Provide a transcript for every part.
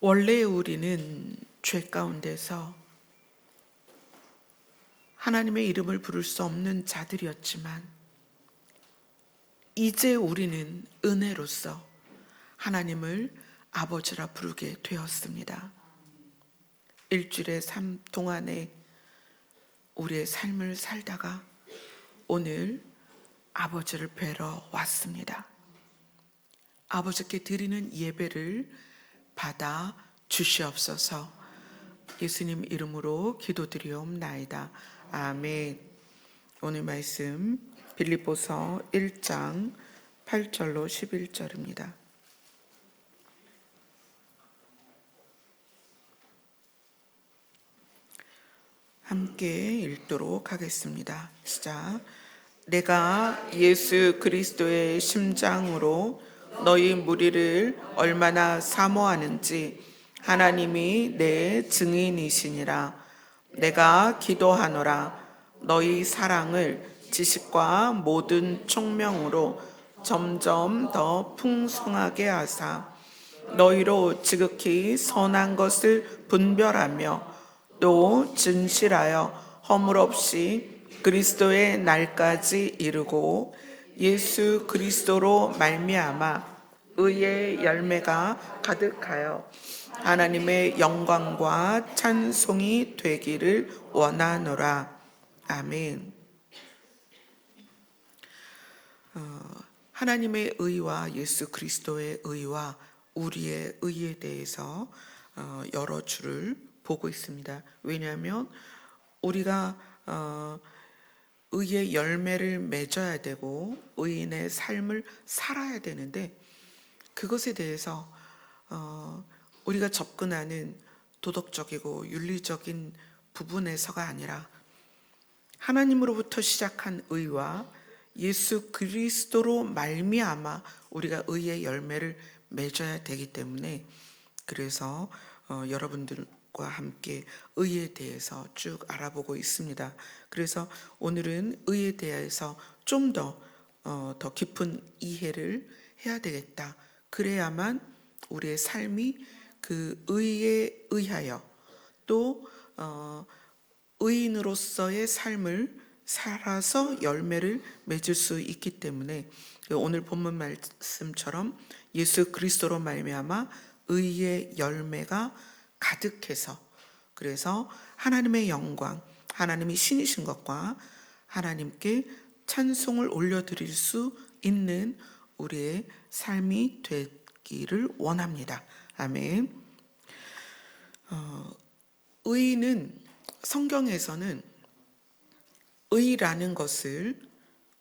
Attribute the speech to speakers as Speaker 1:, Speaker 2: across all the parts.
Speaker 1: 원래 우리는 죄 가운데서 하나님의 이름을 부를 수 없는 자들이었지만 이제 우리는 은혜로서 하나님을 아버지라 부르게 되었습니다. 일주일의 삶 동안에 우리의 삶을 살다가 오늘 아버지를 뵈러 왔습니다. 아버지께 드리는 예배를 받아 주시옵소서. 예수님 이름으로 기도드리옵나이다. 아멘. 오늘 말씀 빌립보서 1장 8절로 11절입니다. 함께 읽도록 하겠습니다. 시작. 내가 예수 그리스도의 심장으로 너희 무리를 얼마나 사모하는지 하나님이 내 증인이시니라. 내가 기도하노라. 너희 사랑을 지식과 모든 총명으로 점점 더 풍성하게 하사 너희로 지극히 선한 것을 분별하며 또 진실하여 허물 없이 그리스도의 날까지 이르고 예수 그리스도로 말미암아 의의 열매가 가득하여 하나님의 영광과 찬송이 되기를 원하노라. 아멘. 하나님의 의와 예수 그리스도의 의와 우리의 의에 대해서 여러 줄을 보고 있습니다. 왜냐하면 우리가 의의 열매를 맺어야 되고 의인의 삶을 살아야 되는데 그것에 대해서 우리가 접근하는 도덕적이고 윤리적인 부분에서가 아니라 하나님으로부터 시작한 의와 예수 그리스도로 말미암아 우리가 의의 열매를 맺어야 되기 때문에 그래서 여러분들과 함께 의에 대해서 쭉 알아보고 있습니다. 그래서 오늘은 의에 대해서 좀 더 깊은 이해를 해야 되겠다. 그래야만 우리의 삶이 그 의에 의하여 또 의인으로서의 삶을 살아서 열매를 맺을 수 있기 때문에 오늘 본문 말씀처럼 예수 그리스도로 말미암아 의의 열매가 가득해서 그래서 하나님의 영광, 하나님이 신이신 것과 하나님께 찬송을 올려드릴 수 있는 우리의 삶이 되기를 원합니다. 아멘. 의는 성경에서는 의라는 것을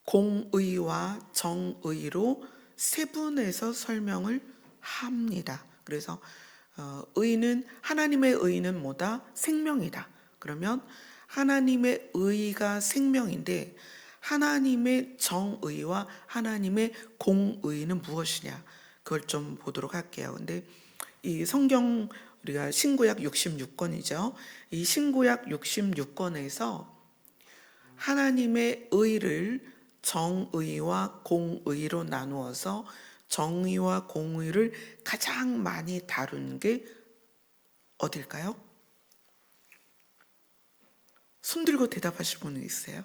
Speaker 1: 공의와 정의로 세분해서 설명을 합니다. 그래서 의는 하나님의 의는 뭐다? 생명이다. 그러면 하나님의 의가 생명인데 하나님의 정의와 하나님의 공의는 무엇이냐? 그걸 좀 보도록 할게요. 근데 이 성경 우리가 신구약 66권이죠. 이 신구약 66권에서 하나님의 의를 정의와 공의로 나누어서 정의와 공의를 가장 많이 다룬 게 어딜까요? 손 들고 대답하실 분은 있어요?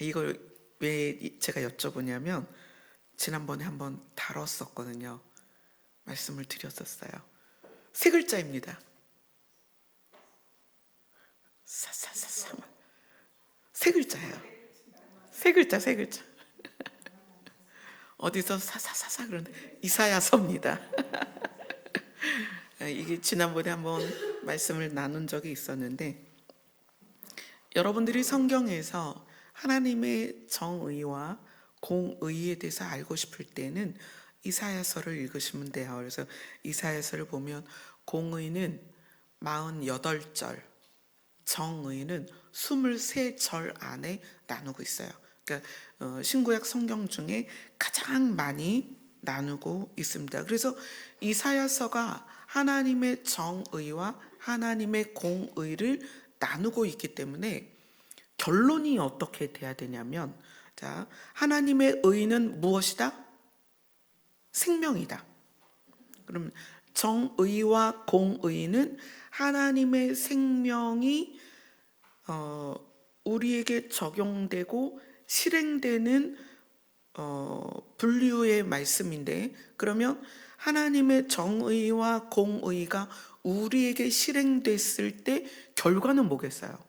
Speaker 1: 이걸 왜 제가 여쭤보냐면 지난번에 한번 다뤘었거든요. 말씀을 드렸었어요. 세 글자입니다. 사사사사. 세 글자예요. 세 글자. 어디서 사사사사 그러는데 이사야서입니다. 이게 지난번에 한번 말씀을 나눈 적이 있었는데 여러분들이 성경에서 하나님의 정의와 공의에 대해서 알고 싶을 때는 이사야서를 읽으시면 돼요. 그래서 이사야서를 보면 공의는 48절, 정의는 23절 안에 나누고 있어요. 그러니까 신구약 성경 중에 가장 많이 나누고 있습니다. 그래서 이사야서가 하나님의 정의와 하나님의 공의를 나누고 있기 때문에 결론이 어떻게 돼야 되냐면 자, 하나님의 의는 무엇이다? 생명이다. 그럼 정의와 공의는 하나님의 생명이 우리에게 적용되고 실행되는 분류의 말씀인데, 그러면 하나님의 정의와 공의가 우리에게 실행됐을 때 결과는 뭐겠어요?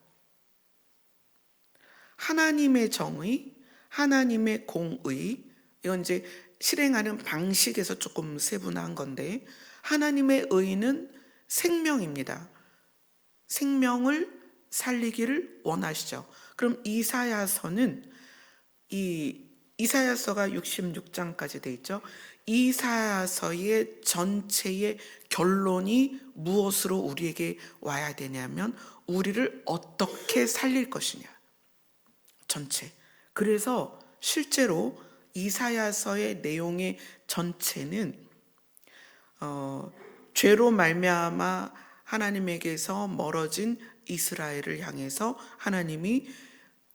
Speaker 1: 하나님의 정의, 하나님의 공의, 이건 이제 실행하는 방식에서 조금 세분화한 건데, 하나님의 의는 생명입니다. 생명을 살리기를 원하시죠. 그럼 이사야서는 이사야서가 66장까지 돼 있죠. 이사야서의 전체의 결론이 무엇으로 우리에게 와야 되냐면 우리를 어떻게 살릴 것이냐. 전체. 그래서 실제로 이사야서의 내용의 전체는 죄로 말미암아 하나님에게서 멀어진 이스라엘을 향해서 하나님이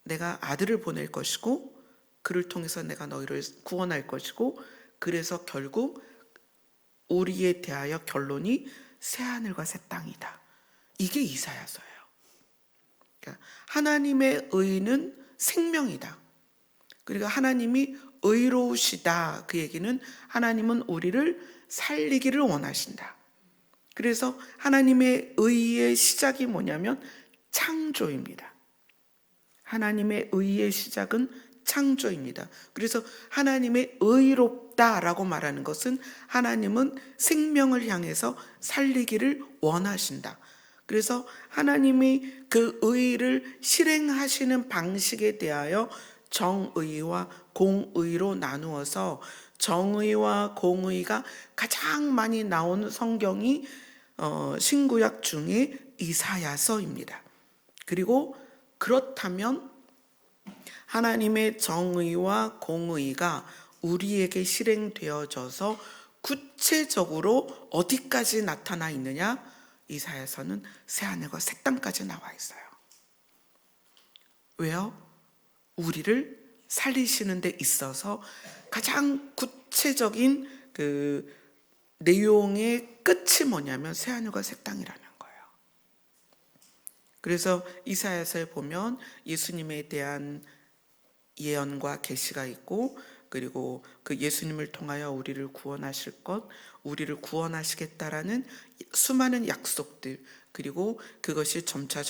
Speaker 1: 내가 아들을 보낼 것이고 그를 통해서 내가 너희를 구원할 것이고, 그래서 결국 우리에 대하여 결론이 새하늘과 새 땅이다. 이게 이사야서예요. 그러니까 하나님의 의는 생명이다. 그리고 하나님이 의로우시다. 그 얘기는 하나님은 우리를 살리기를 원하신다. 그래서 하나님의 의의 시작이 뭐냐면 창조입니다. 하나님의 의의 시작은 창조입니다. 그래서 하나님의 의롭다라고 말하는 것은 하나님은 생명을 향해서 살리기를 원하신다. 그래서 하나님이 그 의를 실행하시는 방식에 대하여 정의와 공의로 나누어서 정의와 공의가 가장 많이 나온 성경이 신구약 중에 이사야서입니다. 그리고 그렇다면 하나님의 정의와 공의가 우리에게 실행되어져서 구체적으로 어디까지 나타나 있느냐? 이사야서는 새하늘과 새 땅까지 나와 있어요. 왜요? 우리를 살리시는 데 있어서 가장 구체적인 그 내용의 끝이 뭐냐면 새하늘과 새 땅이라는 거예요. 그래서 이사야서에 보면 예수님에 대한 예언과 계시가 있고, 그리고 그 예수님을 통하여 우리를 구원하실 것, 우리를 구원하시겠다라는 수많은 약속들, 그리고 그것이 점차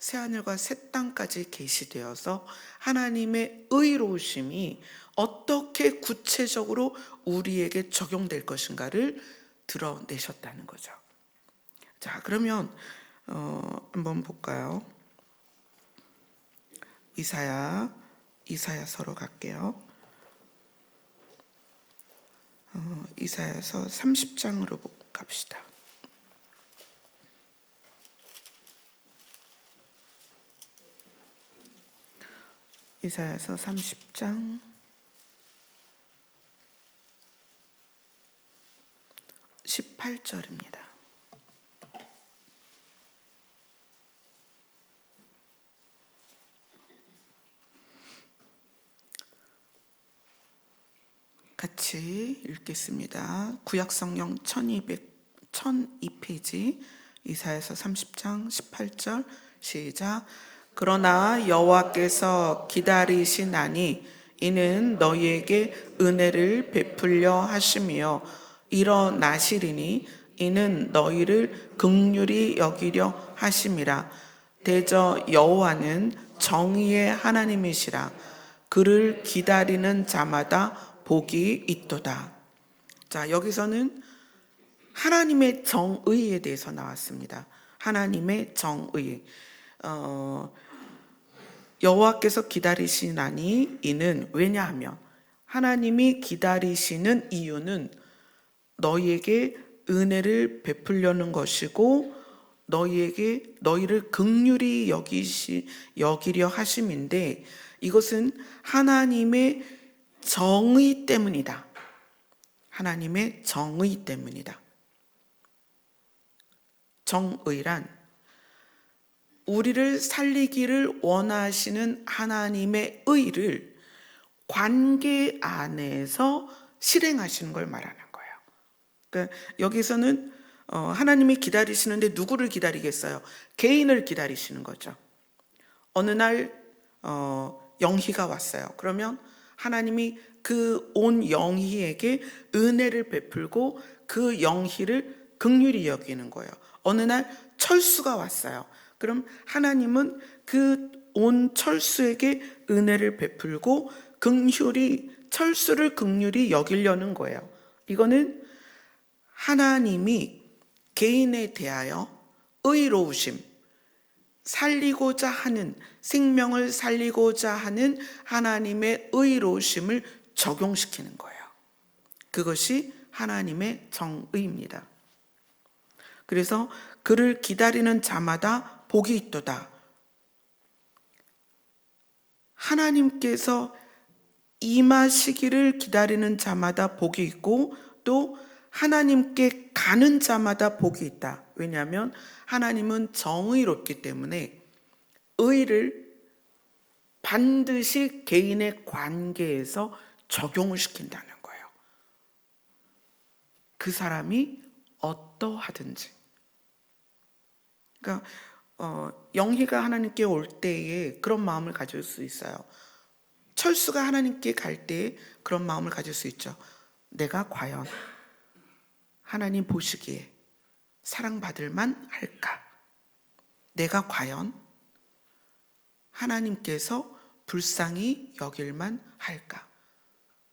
Speaker 1: 새하늘과 새 땅까지 계시되어서 하나님의 의로우심이 어떻게 구체적으로 우리에게 적용될 것인가를 드러내셨다는 거죠. 자, 그러면 한번 볼까요? 이사야서로 갈게요. 이사야서 30장으로 갑시다. 이사야서 30장 18절입니다. 같이 읽겠습니다. 구약성경 1002페이지 이사야서 30장 18절 시작. 그러나 여호와께서 기다리시나니 이는 너희에게 은혜를 베풀려 하시며 일어나시리니 이는 너희를 긍휼히 여기려 하심이라. 대저 여호와는 정의의 하나님이시라. 그를 기다리는 자마다 복이 있도다. 자, 여기서는 하나님의 정의에 대해서 나왔습니다. 하나님의 정의. 여호와께서 기다리시나니 이는, 왜냐하면 하나님이 기다리시는 이유는 너희에게 은혜를 베풀려는 것이고 너희를 긍휼히 여기려 하심인데, 이것은 하나님의 정의 때문이다. 하나님의 정의 때문이다. 정의란 우리를 살리기를 원하시는 하나님의 의를 관계 안에서 실행하시는 걸 말하는 거예요. 그러니까 여기서는 하나님이 기다리시는데 누구를 기다리겠어요? 개인을 기다리시는 거죠. 어느 날 영희가 왔어요. 그러면 하나님이 그 온 영희에게 은혜를 베풀고 그 영희를 긍휼히 여기는 거예요. 어느 날 철수가 왔어요. 그럼 하나님은 그 온 철수에게 은혜를 베풀고 철수를 긍휼히 여기려는 거예요. 이거는 하나님이 개인에 대하여 의로우심, 살리고자 하는, 생명을 살리고자 하는 하나님의 의로우심을 적용시키는 거예요. 그것이 하나님의 정의입니다. 그래서 그를 기다리는 자마다 복이 있도다. 하나님께서 임하시기를 기다리는 자마다 복이 있고 또 하나님께 가는 자마다 복이 있다. 왜냐하면 하나님은 정의롭기 때문에 의를 반드시 개인의 관계에서 적용을 시킨다는 거예요. 그 사람이 어떠하든지. 그러니까 영희가 하나님께 올 때에 그런 마음을 가질 수 있어요. 철수가 하나님께 갈 때에 그런 마음을 가질 수 있죠. 내가 과연 하나님 보시기에 사랑받을 만 할까? 내가 과연 하나님께서 불쌍히 여길 만 할까?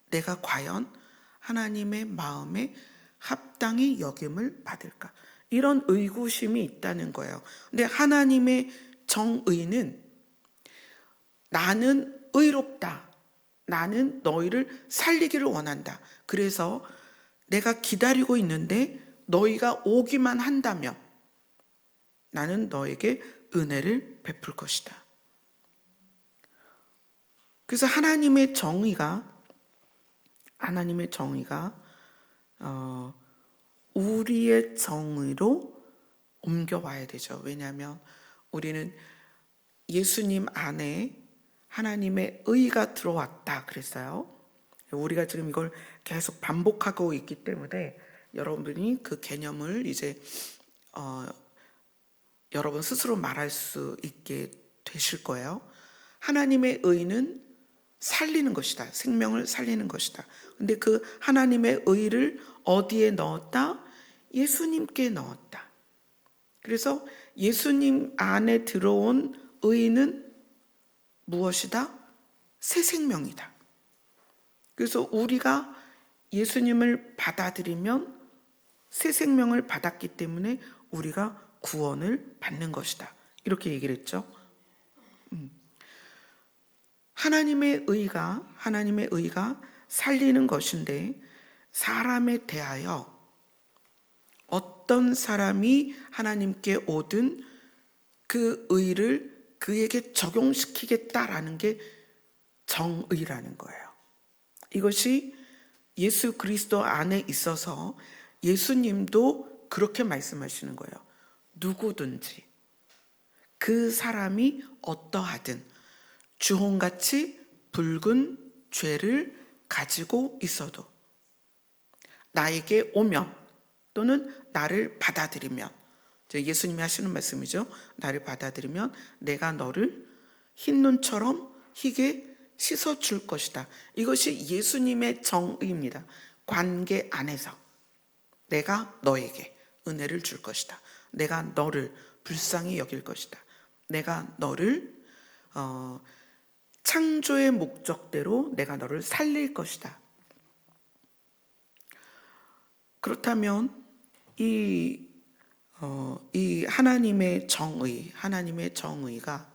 Speaker 1: 내가 과연 하나님의 마음에 합당히 여김을 받을까? 이런 의구심이 있다는 거예요. 근데 하나님의 정의는 나는 의롭다. 나는 너희를 살리기를 원한다. 그래서 내가 기다리고 있는데 너희가 오기만 한다면 나는 너에게 은혜를 베풀 것이다. 그래서 하나님의 정의가 우리의 정의로 옮겨와야 되죠. 왜냐하면 우리는 예수님 안에 하나님의 의가 들어왔다 그랬어요. 우리가 지금 이걸 계속 반복하고 있기 때문에 여러분이 그 개념을 이제 여러분 스스로 말할 수 있게 되실 거예요. 하나님의 의는 살리는 것이다. 생명을 살리는 것이다. 근데 그 하나님의 의를 어디에 넣었다? 예수님께 넣었다. 그래서 예수님 안에 들어온 의는 무엇이다? 새 생명이다. 그래서 우리가 예수님을 받아들이면 새 생명을 받았기 때문에 우리가 구원을 받는 것이다. 이렇게 얘기를 했죠. 하나님의 의가 살리는 것인데 사람에 대하여 어떤 사람이 하나님께 오든 그 의를 그에게 적용시키겠다라는 게 정의라는 거예요. 이것이 예수 그리스도 안에 있어서 예수님도 그렇게 말씀하시는 거예요. 누구든지 그 사람이 어떠하든 주홍같이 붉은 죄를 가지고 있어도 나에게 오면 또는 나를 받아들이면, 예수님이 하시는 말씀이죠. 나를 받아들이면 내가 너를 흰 눈처럼 희게 씻어줄 것이다. 이것이 예수님의 정의입니다. 관계 안에서 내가 너에게 은혜를 줄 것이다. 내가 너를 불쌍히 여길 것이다. 내가 너를 창조의 목적대로 내가 너를 살릴 것이다. 그렇다면 이 하나님의 정의가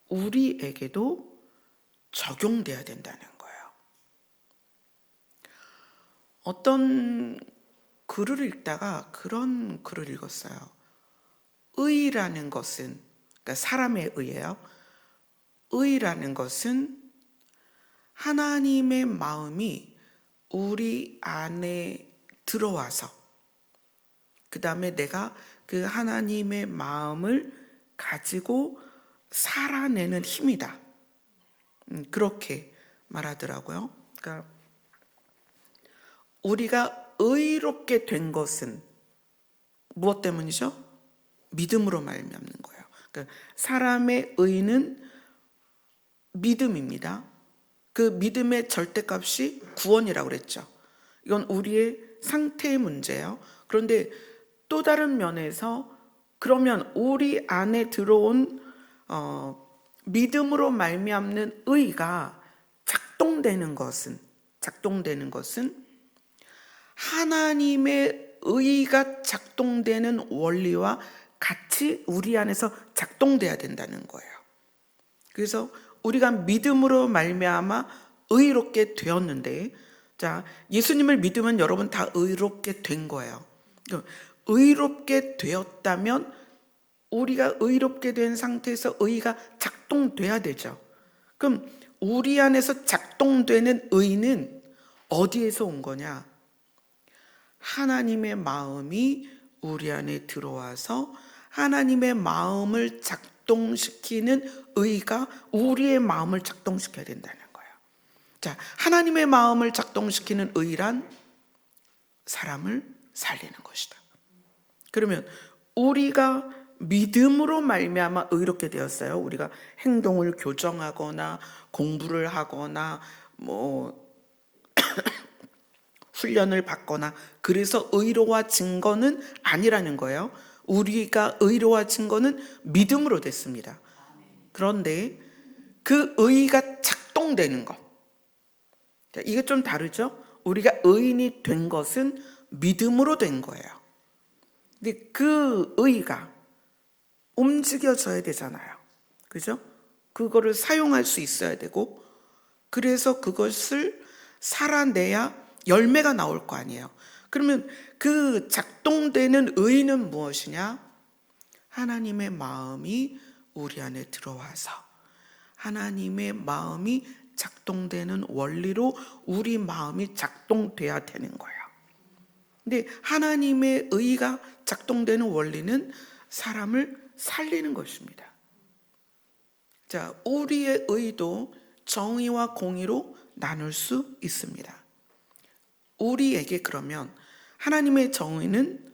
Speaker 1: 우리에게도 적용돼야 된다는 거예요. 어떤 글을 읽다가 그런 글을 읽었어요. 의라는 것은, 그러니까 사람의 의예요. 의라는 것은 하나님의 마음이 우리 안에 들어와서 그 다음에 내가 그 하나님의 마음을 가지고 살아내는 힘이다. 그렇게 말하더라고요. 그러니까 우리가 의롭게 된 것은 무엇 때문이죠? 믿음으로 말미암는 거예요. 그러니까 사람의 의는 믿음입니다. 그 믿음의 절대값이 구원이라고 그랬죠. 이건 우리의 상태의 문제예요. 그런데 또 다른 면에서 그러면 우리 안에 들어온 믿음으로 말미암는 의가 작동되는 것은 하나님의 의가 작동되는 원리와 같이 우리 안에서 작동돼야 된다는 거예요. 그래서 우리가 믿음으로 말미암아 의롭게 되었는데, 자, 예수님을 믿으면 여러분 다 의롭게 된 거예요. 의롭게 되었다면 우리가 의롭게 된 상태에서 의가 작동돼야 되죠. 그럼 우리 안에서 작동되는 의는 어디에서 온 거냐? 하나님의 마음이 우리 안에 들어와서 하나님의 마음을 작동시키는 의가 우리의 마음을 작동시켜야 된다는 거예요. 자, 하나님의 마음을 작동시키는 의란 사람을 살리는 것이다. 그러면 우리가 믿음으로 말미암아 의롭게 되었어요. 우리가 행동을 교정하거나 공부를 하거나 훈련을 받거나 그래서 의로워진 거는 아니라는 거예요. 우리가 의로워진 거는 믿음으로 됐습니다. 그런데 그 의가 작동되는 것, 이게 좀 다르죠? 우리가 의인이 된 것은 믿음으로 된 거예요. 근데 그 의가 움직여져야 되잖아요. 그죠? 그거를 사용할 수 있어야 되고, 그래서 그것을 살아내야 열매가 나올 거 아니에요. 그러면 그 작동되는 의는 무엇이냐? 하나님의 마음이 우리 안에 들어와서 하나님의 마음이 작동되는 원리로 우리 마음이 작동돼야 되는 거예요. 근데 하나님의 의가 작동되는 원리는 사람을 살리는 것입니다. 자, 우리의 의도 정의와 공의로 나눌 수 있습니다. 우리에게 그러면 하나님의 정의는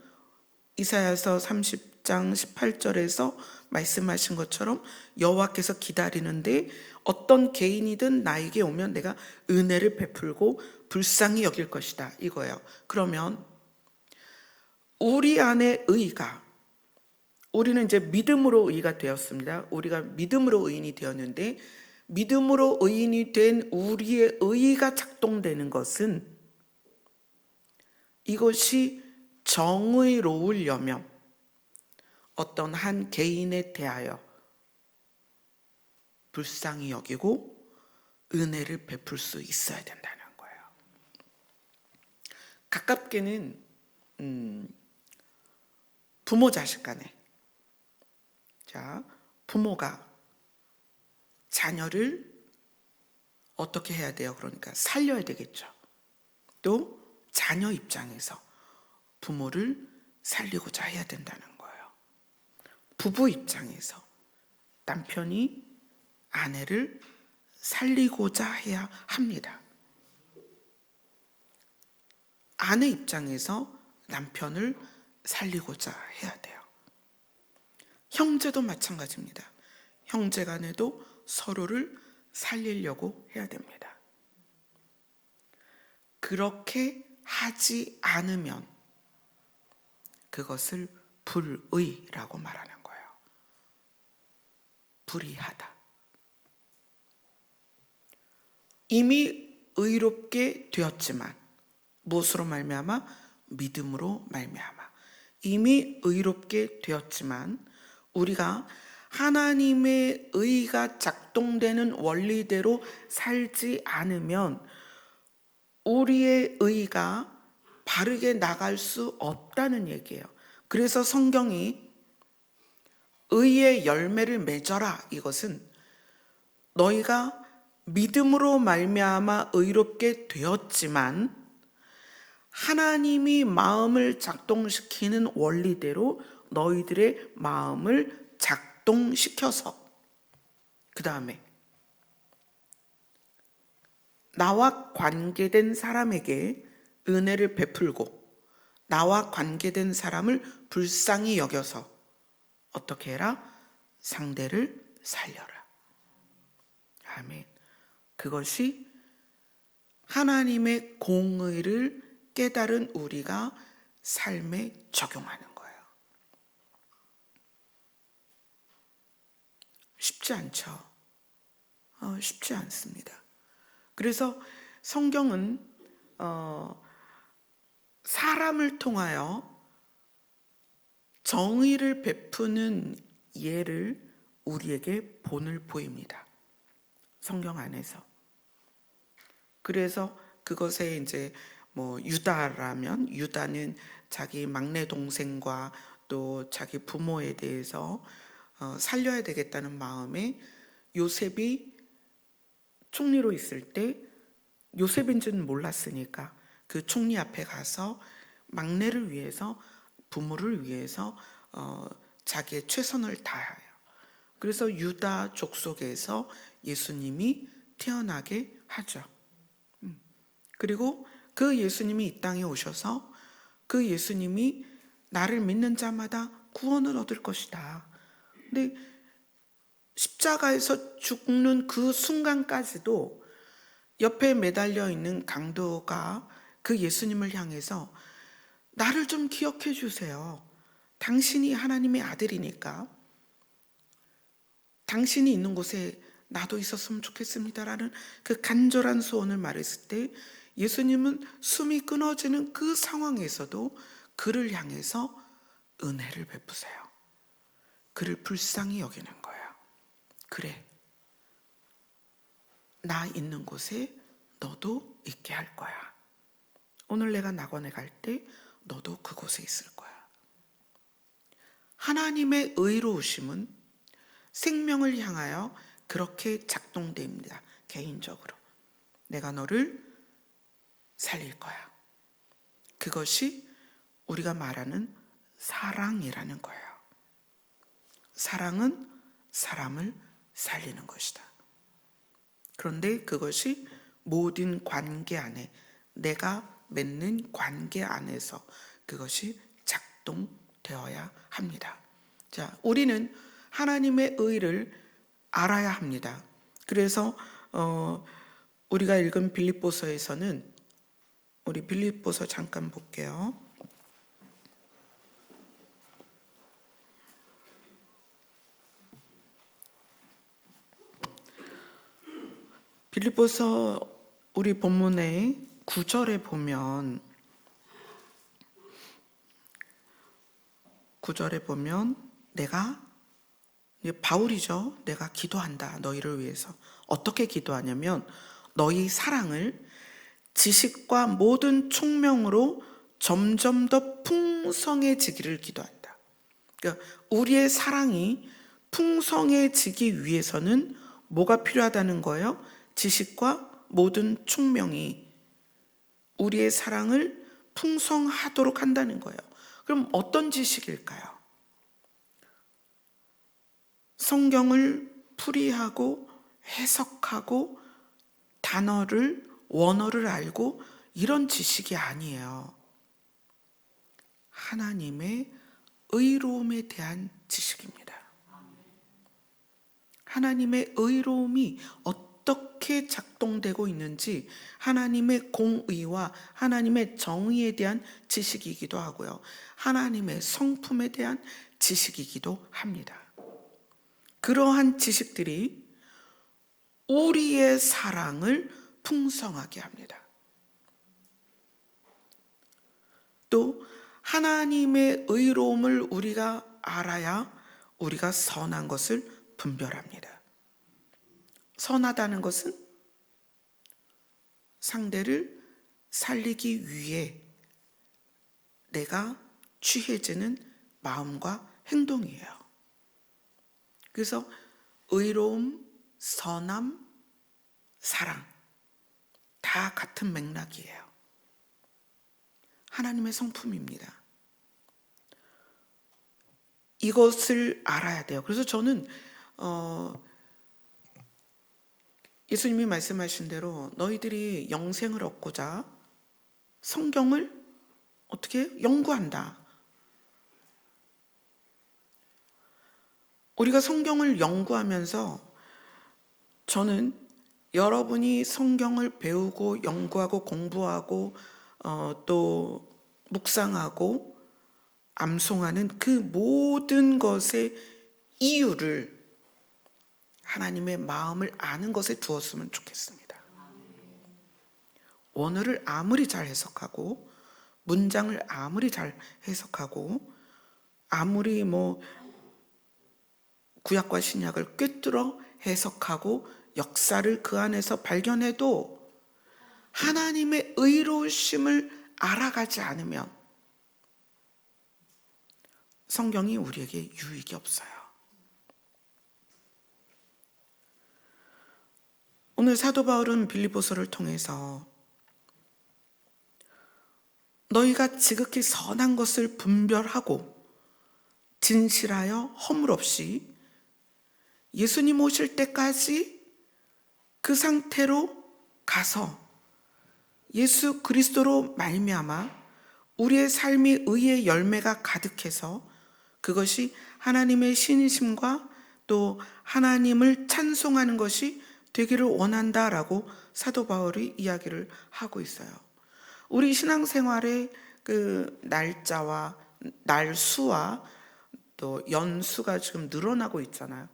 Speaker 1: 이사야서 30장 18절에서 말씀하신 것처럼 여호와께서 기다리는데 어떤 개인이든 나에게 오면 내가 은혜를 베풀고 불쌍히 여길 것이다, 이거예요. 그러면 우리 안에 의가, 우리는 이제 믿음으로 의가 되었습니다. 우리가 믿음으로 의인이 되었는데, 믿음으로 의인이 된 우리의 의가 작동되는 것은 이것이 정의로우려면 어떤 한 개인에 대하여 불쌍히 여기고 은혜를 베풀 수 있어야 된다는 거예요. 가깝게는 부모 자식 간에, 자, 부모가 자녀를 어떻게 해야 돼요? 그러니까 살려야 되겠죠. 또 자녀 입장에서 부모를 살리고자 해야 된다는 거예요. 부부 입장에서 남편이 아내를 살리고자 해야 합니다. 아내 입장에서 남편을 살리고자 해야 돼요. 형제도 마찬가지입니다. 형제 간에도 서로를 살리려고 해야 됩니다. 그렇게 하지 않으면 그것을 불의라고 말하는 거예요. 불의하다. 이미 의롭게 되었지만 무엇으로 말미암아? 믿음으로 말미암아. 이미 의롭게 되었지만 우리가 하나님의 의가 작동되는 원리대로 살지 않으면 우리의 의가 바르게 나갈 수 없다는 얘기예요. 그래서 성경이 의의 열매를 맺어라, 이것은 너희가 믿음으로 말미암아 의롭게 되었지만 하나님이 마음을 작동시키는 원리대로 너희들의 마음을 작동시켜서 그 다음에 나와 관계된 사람에게 은혜를 베풀고 나와 관계된 사람을 불쌍히 여겨서 어떻게 해라? 상대를 살려라. 아멘. 그것이 하나님의 공의를 깨달은 우리가 삶에 적용하는 거예요. 쉽지 않죠. 쉽지 않습니다. 그래서 성경은 사람을 통하여 정의를 베푸는 예를 우리에게 본을 보입니다. 성경 안에서. 그래서 그것에 이제 유다라면 유다는 자기 막내 동생과 또 자기 부모에 대해서 살려야 되겠다는 마음에 요셉이 총리로 있을 때 요셉인 줄은 몰랐으니까 그 총리 앞에 가서 막내를 위해서 부모를 위해서 자기의 최선을 다해요. 그래서 유다 족속에서 예수님이 태어나게 하죠. 그리고 그 예수님이 이 땅에 오셔서 그 예수님이 나를 믿는 자마다 구원을 얻을 것이다. 근데 십자가에서 죽는 그 순간까지도 옆에 매달려 있는 강도가 그 예수님을 향해서 나를 좀 기억해 주세요. 당신이 하나님의 아들이니까 당신이 있는 곳에 나도 있었으면 좋겠습니다라는 그 간절한 소원을 말했을 때 예수님은 숨이 끊어지는 그 상황에서도 그를 향해서 은혜를 베푸세요. 그를 불쌍히 여기는 거예요. 그래, 나 있는 곳에 너도 있게 할 거야. 오늘 내가 낙원에 갈 때 너도 그곳에 있을 거야. 하나님의 의로우심은 생명을 향하여 그렇게 작동됩니다. 개인적으로 내가 너를 살릴 거야. 그것이 우리가 말하는 사랑이라는 거예요. 사랑은 사람을 살리는 것이다. 그런데 그것이 모든 관계 안에, 내가 맺는 관계 안에서 그것이 작동되어야 합니다. 자, 우리는 하나님의 의를 알아야 합니다. 그래서 우리가 읽은 빌립보서에서는 우리 빌립보서 잠깐 볼게요. 빌립보서 우리 본문의 9절에 보면 9절에 보면 내가 바울이죠. 내가 기도한다. 너희를 위해서. 어떻게 기도하냐면 너희 사랑을 지식과 모든 총명으로 점점 더 풍성해지기를 기도한다. 그러니까 우리의 사랑이 풍성해지기 위해서는 뭐가 필요하다는 거예요? 지식과 모든 총명이 우리의 사랑을 풍성하도록 한다는 거예요. 그럼 어떤 지식일까요? 성경을 풀이하고 해석하고 단어를 원어를 알고 이런 지식이 아니에요. 하나님의 의로움에 대한 지식입니다. 하나님의 의로움이 어떻게 작동되고 있는지 하나님의 공의와 하나님의 정의에 대한 지식이기도 하고요. 하나님의 성품에 대한 지식이기도 합니다. 그러한 지식들이 우리의 사랑을 풍성하게 합니다. 또 하나님의 의로움을 우리가 알아야 우리가 선한 것을 분별합니다. 선하다는 것은 상대를 살리기 위해 내가 취해지는 마음과 행동이에요. 그래서 의로움, 선함, 사랑 다 같은 맥락이에요. 하나님의 성품입니다. 이것을 알아야 돼요. 그래서 저는 예수님이 말씀하신 대로 너희들이 영생을 얻고자 성경을 어떻게 연구한다. 우리가 성경을 연구하면서 저는 여러분이 성경을 배우고 연구하고 공부하고 또 묵상하고 암송하는 그 모든 것의 이유를 하나님의 마음을 아는 것에 두었으면 좋겠습니다. 원어를 아무리 잘 해석하고 문장을 아무리 잘 해석하고 아무리 구약과 신약을 꿰뚫어 해석하고 역사를 그 안에서 발견해도 하나님의 의로우심을 알아가지 않으면 성경이 우리에게 유익이 없어요. 오늘 사도 바울은 빌립보서를 통해서 너희가 지극히 선한 것을 분별하고 진실하여 허물 없이 예수님 오실 때까지 그 상태로 가서 예수 그리스도로 말미암아 우리의 삶이 의의 열매가 가득해서 그것이 하나님의 신이심과 또 하나님을 찬송하는 것이 되기를 원한다라고 사도 바울이 이야기를 하고 있어요. 우리 신앙생활의 그 날짜와 날수와 또 연수가 지금 늘어나고 있잖아요.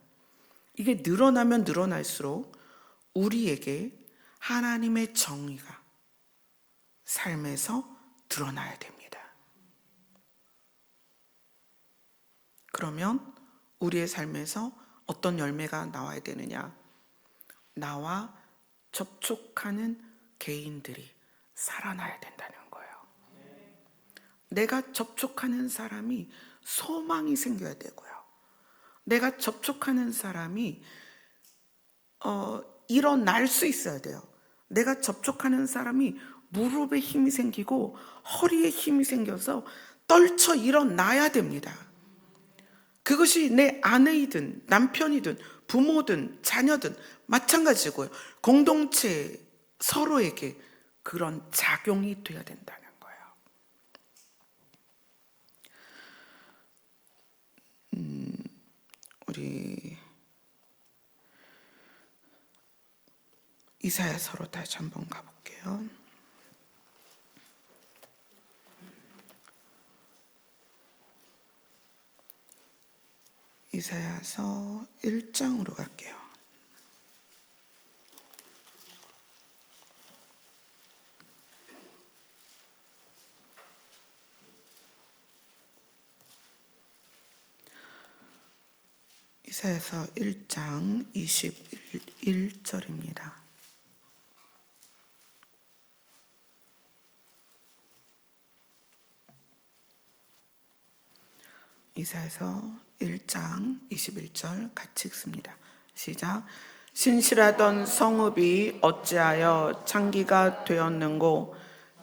Speaker 1: 이게 늘어나면 늘어날수록 우리에게 하나님의 정의가 삶에서 드러나야 됩니다. 그러면 우리의 삶에서 어떤 열매가 나와야 되느냐? 나와 접촉하는 개인들이 살아나야 된다는 거예요. 내가 접촉하는 사람이 소망이 생겨야 되고요. 내가 접촉하는 사람이 일어날 수 있어야 돼요. 내가 접촉하는 사람이 무릎에 힘이 생기고 허리에 힘이 생겨서 떨쳐 일어나야 됩니다. 그것이 내 아내이든 남편이든 부모든 자녀든 마찬가지고요. 공동체 서로에게 그런 작용이 돼야 된다는 거예요. 우리 이사야서로 다시 한번 가볼게요. 이사야서 1장으로 갈게요. 이사야서 1장 21절입니다. 이사야서 1장 21절 같이 읽습니다. 시작. 신실하던 성읍이 어찌하여 창기가 되었는고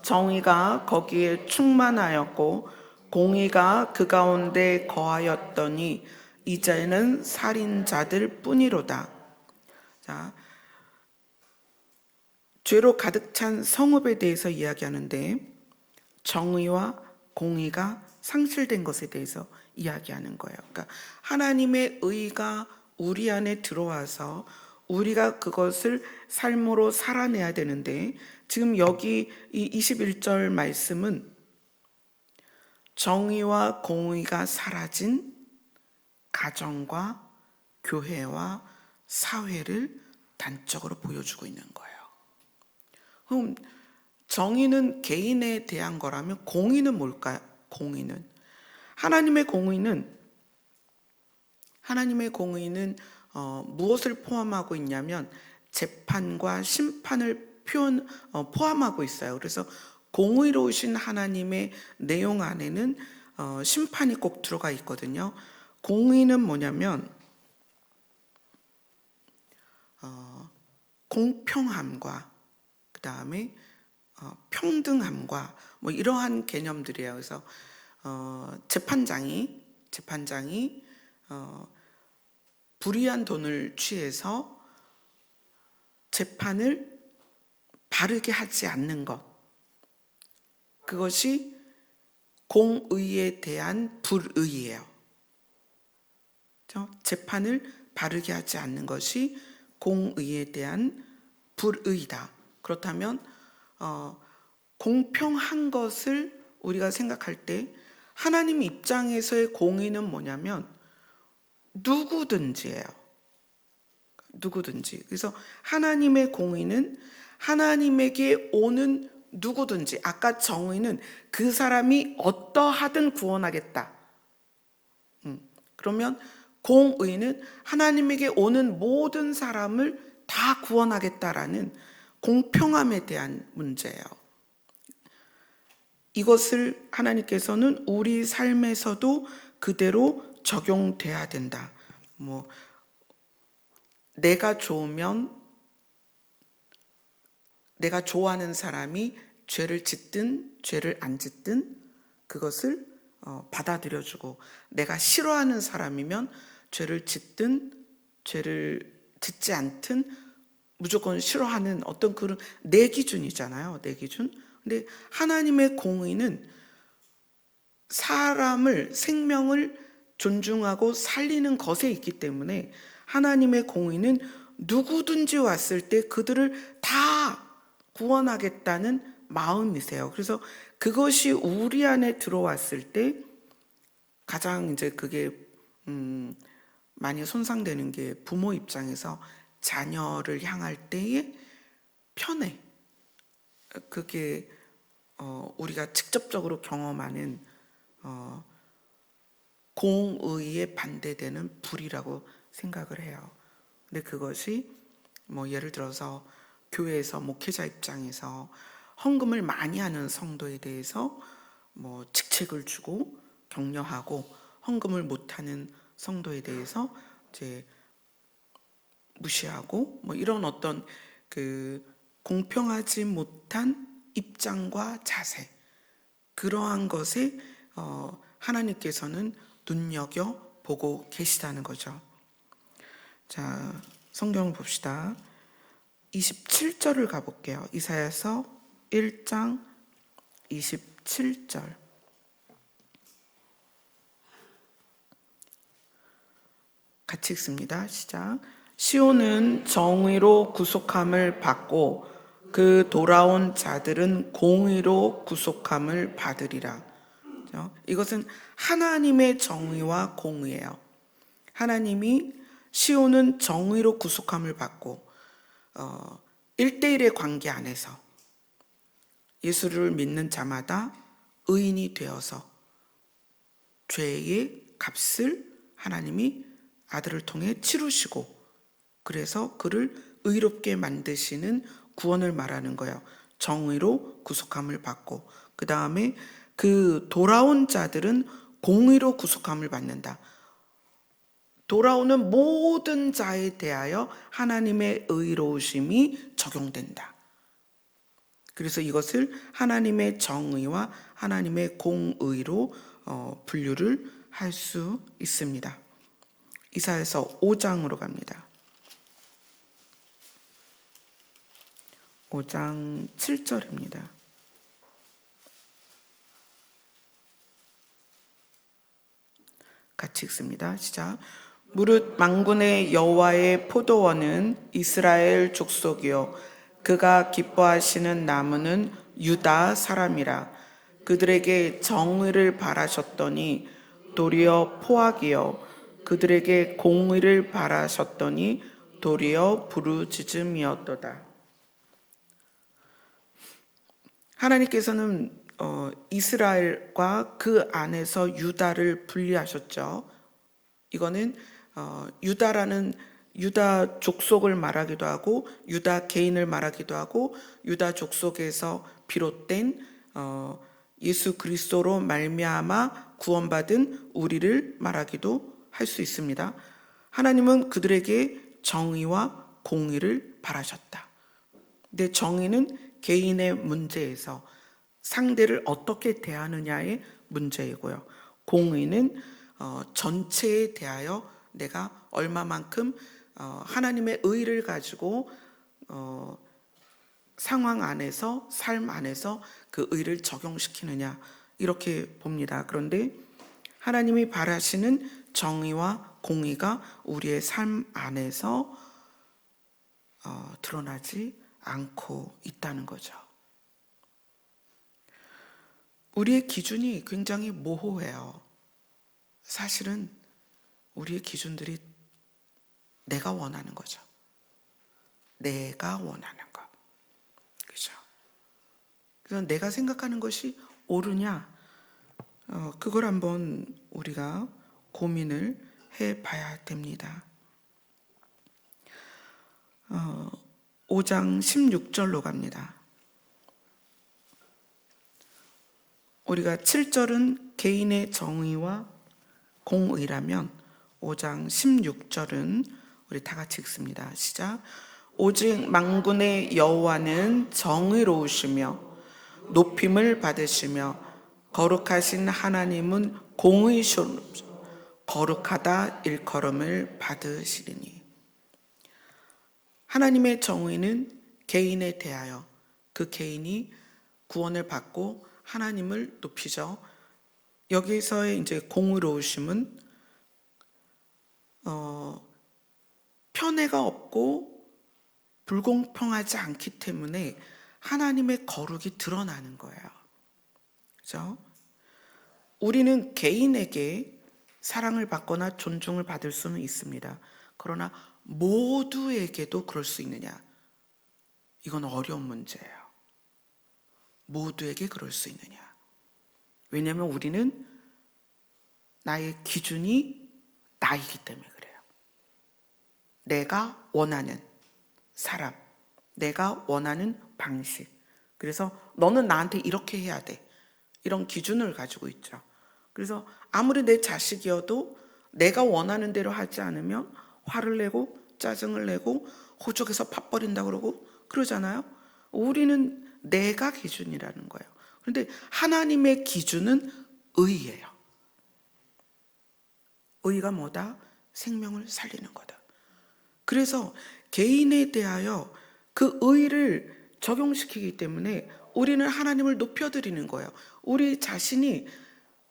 Speaker 1: 정의가 거기에 충만하였고 공의가 그 가운데 거하였더니 이제는 살인자들 뿐이로다. 자, 죄로 가득 찬 성읍에 대해서 이야기하는데 정의와 공의가 상실된 것에 대해서 이야기하는 거예요. 그러니까 하나님의 의가 우리 안에 들어와서 우리가 그것을 삶으로 살아내야 되는데 지금 여기 이 21절 말씀은 정의와 공의가 사라진 가정과 교회와 사회를 단적으로 보여주고 있는 거예요. 그럼 정의는 개인에 대한 거라면 공의는 뭘까요? 공의는 하나님의 공의는 무엇을 포함하고 있냐면 재판과 심판을 포함하고 있어요. 그래서 공의로우신 하나님의 내용 안에는 심판이 꼭 들어가 있거든요. 공의는 뭐냐면 공평함과 그 다음에 평등함과 이러한 개념들이에요. 그래서 재판장이 불이한 돈을 취해서 재판을 바르게 하지 않는 것, 그것이 공의에 대한 불의예요. 재판을 바르게 하지 않는 것이 공의에 대한 불의다. 그렇다면 공평한 것을 우리가 생각할 때 하나님 입장에서의 공의는 뭐냐면 누구든지예요. 누구든지. 그래서 하나님의 공의는 하나님에게 오는 누구든지, 아까 정의는 그 사람이 어떠하든 구원하겠다. 그러면 공의는 하나님에게 오는 모든 사람을 다 구원하겠다라는 공평함에 대한 문제예요. 이것을 하나님께서는 우리 삶에서도 그대로 적용돼야 된다. 내가 좋으면 내가 좋아하는 사람이 죄를 짓든 죄를 안 짓든 그것을 받아들여주고, 내가 싫어하는 사람이면 죄를 짓든 죄를 짓지 않든 무조건 싫어하는 어떤 그런 내 기준이잖아요. 내 기준. 근데 하나님의 공의는 사람을, 생명을 존중하고 살리는 것에 있기 때문에 하나님의 공의는 누구든지 왔을 때 그들을 다 구원하겠다는 마음이세요. 그래서 그것이 우리 안에 들어왔을 때 가장 이제 그게 많이 손상되는 게 부모 입장에서 자녀를 향할 때의 편애. 그게 우리가 직접적으로 경험하는 공의에 반대되는 불이라고 생각을 해요. 근데 그것이 예를 들어서 교회에서 목회자 입장에서 헌금을 많이 하는 성도에 대해서 직책을 주고 격려하고, 헌금을 못하는 성도에 대해서 이제 무시하고, 이런 어떤 그 공평하지 못한 입장과 자세, 그러한 것에 하나님께서는 눈여겨 보고 계시다는 거죠. 자, 성경을 봅시다. 27절을 가볼게요. 이사야서 1장 27절. 같이 읽습니다. 시작. 시온은 정의로 구속함을 받고 그 돌아온 자들은 공의로 구속함을 받으리라. 이것은 하나님의 정의와 공의예요. 하나님이 시온은 정의로 구속함을 받고 1대1의 관계 안에서 예수를 믿는 자마다 의인이 되어서 죄의 값을 하나님이 아들을 통해 치르시고, 그래서 그를 의롭게 만드시는 구원을 말하는 거예요. 정의로 구속함을 받고, 그 다음에 그 돌아온 자들은 공의로 구속함을 받는다. 돌아오는 모든 자에 대하여 하나님의 의로우심이 적용된다. 그래서 이것을 하나님의 정의와 하나님의 공의로 분류를 할 수 있습니다. 이사야서 5장으로 갑니다. 5장 7절입니다. 같이 읽습니다. 시작. 무릇 만군의 여호와의 포도원은 이스라엘 족속이요 그가 기뻐하시는 나무는 유다 사람이라. 그들에게 정의를 바라셨더니 도리어 포악이요 그들에게 공의를 바라셨더니 도리어 부르짖음이었도다. 하나님께서는 이스라엘과 그 안에서 유다를 분리하셨죠. 이거는 유다라는 유다 족속을 말하기도 하고 유다 개인을 말하기도 하고 유다 족속에서 비롯된 예수 그리스도로 말미암아 구원받은 우리를 말하기도 할 수 있습니다. 하나님은 그들에게 정의와 공의를 바라셨다. 근데 정의는 개인의 문제에서 상대를 어떻게 대하느냐의 문제이고요. 공의는 전체에 대하여 내가 얼마만큼 하나님의 의를 가지고 상황 안에서, 삶 안에서 그 의를 적용시키느냐, 이렇게 봅니다. 그런데 하나님이 바라시는 정의와 공의가 우리의 삶 안에서 드러나지 않고 있다는 거죠. 우리의 기준이 굉장히 모호해요. 사실은 우리의 기준들이 내가 원하는 거죠. 내가 원하는 거. 그죠? 그래서 내가 생각하는 것이 옳으냐, 그걸 한번 우리가 고민을 해봐야 됩니다. 5장 16절로 갑니다. 우리가 7절은 개인의 정의와 공의라면 5장 16절은 우리 다 같이 읽습니다. 시작. 오직 만군의 여호와는 정의로우시며 높임을 받으시며 거룩하신 하나님은 공의시로 거룩하다 일컬음을 받으시리니. 하나님의 정의는 개인에 대하여 그 개인이 구원을 받고 하나님을 높이죠. 여기서의 이제 공의로우심은 편애가 없고 불공평하지 않기 때문에 하나님의 거룩이 드러나는 거예요. 그죠? 우리는 개인에게 사랑을 받거나 존중을 받을 수는 있습니다. 그러나 모두에게도 그럴 수 있느냐? 이건 어려운 문제예요. 모두에게 그럴 수 있느냐? 왜냐하면 우리는 나의 기준이 나이기 때문에 그래요. 내가 원하는 사람, 내가 원하는 방식. 그래서 너는 나한테 이렇게 해야 돼. 이런 기준을 가지고 있죠. 그래서 아무리 내 자식이어도 내가 원하는 대로 하지 않으면 화를 내고 짜증을 내고 호적에서 팥 버린다 그러고 그러잖아요. 우리는 내가 기준이라는 거예요. 그런데 하나님의 기준은 의예요. 의가 뭐다? 생명을 살리는 거다. 그래서 개인에 대하여 그 의를 적용시키기 때문에 우리는 하나님을 높여드리는 거예요. 우리 자신이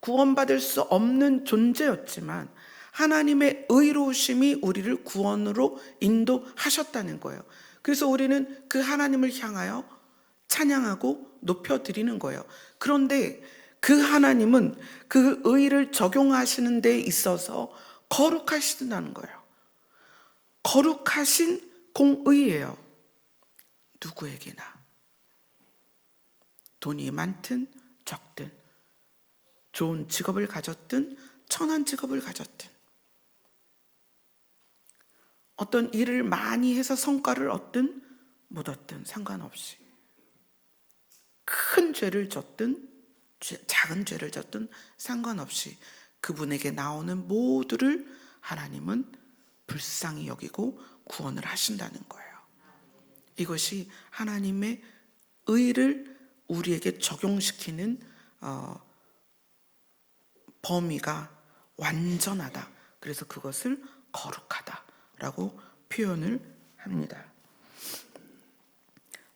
Speaker 1: 구원받을 수 없는 존재였지만 하나님의 의로우심이 우리를 구원으로 인도하셨다는 거예요. 그래서 우리는 그 하나님을 향하여 찬양하고 높여드리는 거예요. 그런데 그 하나님은 그 의를 적용하시는 데 있어서 거룩하시다는 거예요. 거룩하신 공의예요. 누구에게나. 돈이 많든 적든, 좋은 직업을 가졌든 천한 직업을 가졌든, 어떤 일을 많이 해서 성과를 얻든 못 얻든 상관없이, 큰 죄를 졌든 작은 죄를 졌든 상관없이 그분에게 나오는 모두를 하나님은 불쌍히 여기고 구원을 하신다는 거예요. 이것이 하나님의 의를 우리에게 적용시키는 범위가 완전하다. 그래서 그것을 거룩하다라고 표현을 합니다.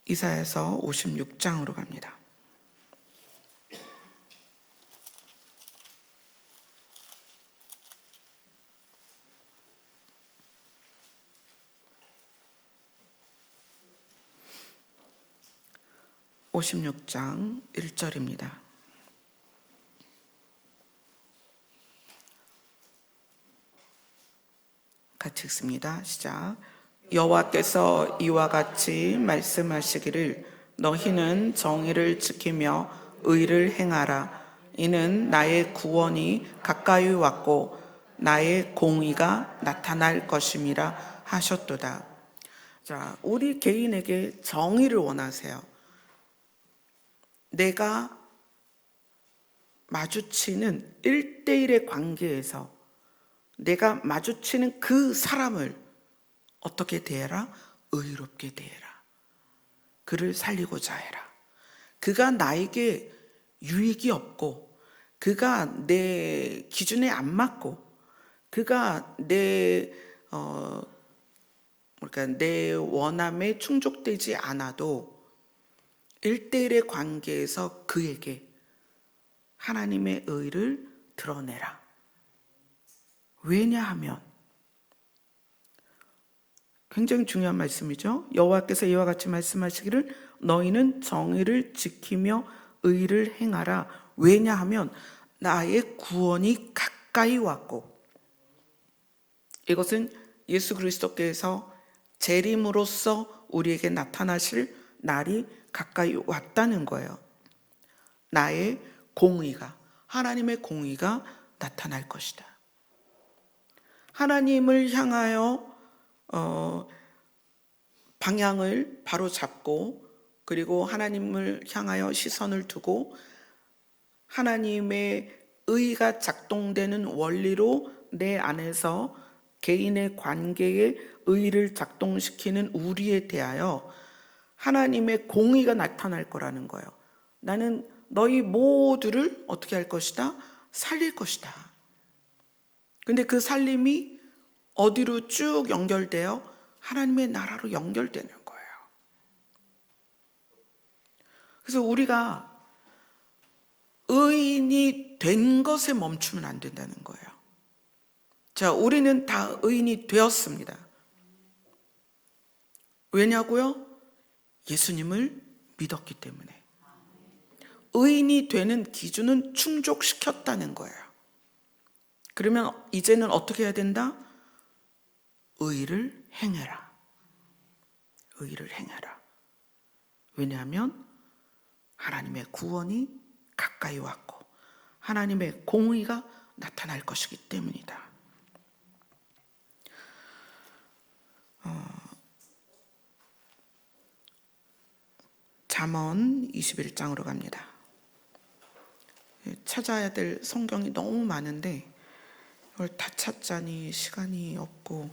Speaker 1: 이사야서 56장으로 갑니다. (56장) 1절입니다. 같이 읽습니다. 시작. 여호와께서 이와 같이 말씀하시기를 너희는 정의를 지키며 의를 행하라. 이는 나의 구원이 가까이 왔고 나의 공의가 나타날 것임이라 하셨도다. 자, 우리 개인에게 정의를 원하세요. 내가 마주치는 1대1의 관계에서 내가 마주치는 그 사람을 어떻게 대해라? 의롭게 대해라. 그를 살리고자 해라. 그가 나에게 유익이 없고 그가 내 기준에 안 맞고 그가 내 원함에 충족되지 않아도 1대1의 관계에서 그에게 하나님의 의를 드러내라. 왜냐하면 굉장히 중요한 말씀이죠. 여호와께서 이와 같이 말씀하시기를 너희는 정의를 지키며 의를 행하라. 왜냐하면 나의 구원이 가까이 왔고, 이것은 예수 그리스도께서 재림으로써 우리에게 나타나실 날이 가까이 왔다는 거예요. 나의 공의가, 하나님의 공의가 나타날 것이다. 하나님을 향하여 방향을 바로 잡고, 그리고 하나님을 향하여 시선을 두고 하나님의 의가 작동되는 원리로 내 안에서 개인의 관계에 의를 작동시키는 우리에 대하여 하나님의 공의가 나타날 거라는 거예요. 나는 너희 모두를 어떻게 할 것이다? 살릴 것이다. 근데 그 살림이 어디로 쭉 연결되어 하나님의 나라로 연결되는 거예요. 그래서 우리가 의인이 된 것에 멈추면 안 된다는 거예요. 자, 우리는 다 의인이 되었습니다. 왜냐고요? 예수님을 믿었기 때문에. 의인이 되는 기준은 충족시켰다는 거예요. 그러면 이제는 어떻게 해야 된다? 의를 행해라. 의를 행해라. 왜냐하면 하나님의 구원이 가까이 왔고 하나님의 공의가 나타날 것이기 때문이다. 잠언 21장으로 갑니다. 찾아야 될 성경이 너무 많은데 이걸 다 찾자니 시간이 없고,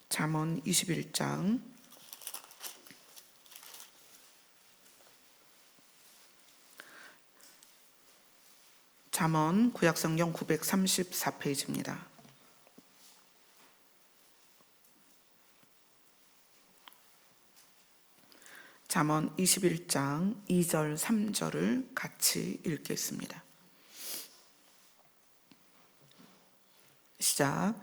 Speaker 1: 잠언 21장 잠언 구약성경 934페이지입니다. 잠언 21장 2절 3절을 같이 읽겠습니다. 시작.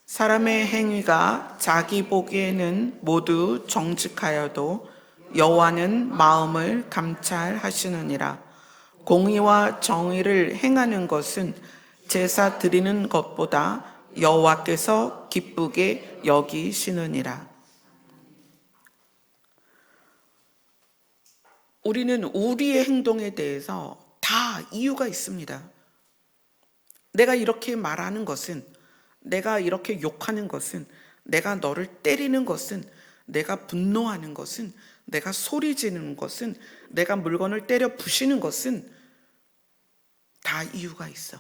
Speaker 1: 사람의 행위가 자기 보기에는 모두 정직하여도 여호와는 마음을 감찰하시느니라. 공의와 정의를 행하는 것은 제사 드리는 것보다 여호와께서 기쁘게 여기시느니라. 우리는 우리의 행동에 대해서 다 이유가 있습니다. 내가 이렇게 말하는 것은, 내가 이렇게 욕하는 것은, 내가 너를 때리는 것은, 내가 분노하는 것은, 내가 소리 지르는 것은, 내가 물건을 때려 부시는 것은 다 이유가 있어.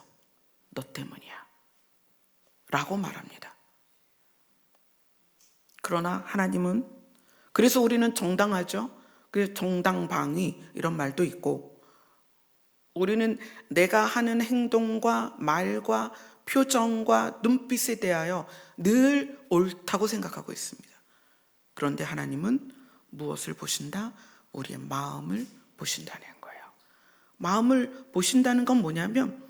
Speaker 1: 너 때문이야. 라고 말합니다. 그러나 하나님은, 그래서 우리는 정당하죠. 그래서 정당방위 이런 말도 있고, 우리는 내가 하는 행동과 말과 표정과 눈빛에 대하여 늘 옳다고 생각하고 있습니다. 그런데 하나님은 무엇을 보신다? 우리의 마음을 보신다는 거예요. 마음을 보신다는 건 뭐냐면,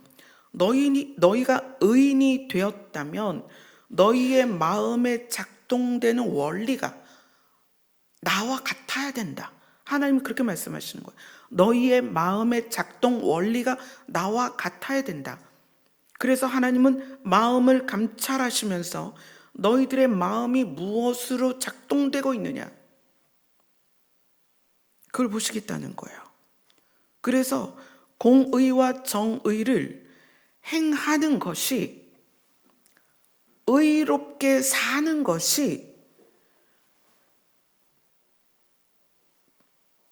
Speaker 1: 너희가 의인이 되었다면 너희의 마음에 작동되는 원리가 나와 같아야 된다. 하나님은 그렇게 말씀하시는 거예요. 너희의 마음의 작동 원리가 나와 같아야 된다. 그래서 하나님은 마음을 감찰하시면서 너희들의 마음이 무엇으로 작동되고 있느냐, 그걸 보시겠다는 거예요. 그래서 공의와 정의를 행하는 것이, 의롭게 사는 것이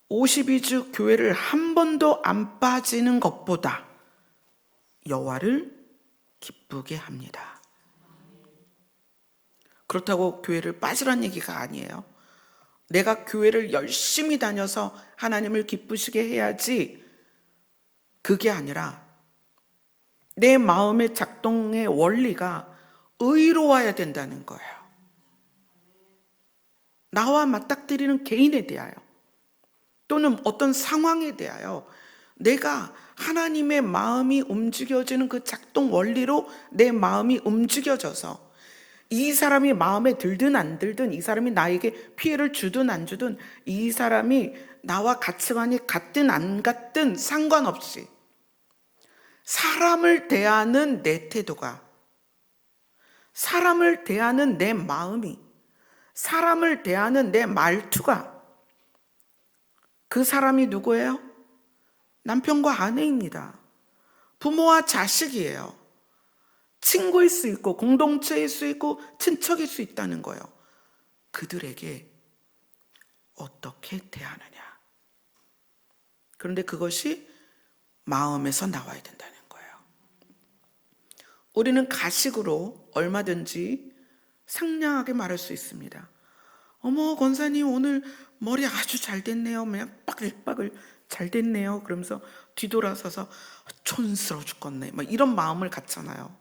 Speaker 1: 52주 교회를 한 번도 안 빠지는 것보다 여호와를 기쁘게 합니다. 그렇다고 교회를 빠지라는 얘기가 아니에요. 내가 교회를 열심히 다녀서 하나님을 기쁘시게 해야지, 그게 아니라 내 마음의 작동의 원리가 의로워야 된다는 거예요. 나와 맞닥뜨리는 개인에 대하여, 또는 어떤 상황에 대하여 내가 하나님의 마음이 움직여지는 그 작동 원리로 내 마음이 움직여져서 이 사람이 마음에 들든 안 들든, 이 사람이 나에게 피해를 주든 안 주든, 이 사람이 나와 가치관이 같든 안 같든 상관없이 사람을 대하는 내 태도가, 사람을 대하는 내 마음이, 사람을 대하는 내 말투가, 그 사람이 누구예요? 남편과 아내입니다. 부모와 자식이에요. 친구일 수 있고 공동체일 수 있고 친척일 수 있다는 거예요. 그들에게 어떻게 대하느냐. 그런데 그것이 마음에서 나와야 된다는 거예요. 우리는 가식으로 얼마든지 상냥하게 말할 수 있습니다. 어머, 권사님 오늘 머리 아주 잘 됐네요. 그냥 빠글빠글 잘 됐네요. 그러면서 뒤돌아서서 촌스러워 죽겠네. 막 이런 마음을 갖잖아요.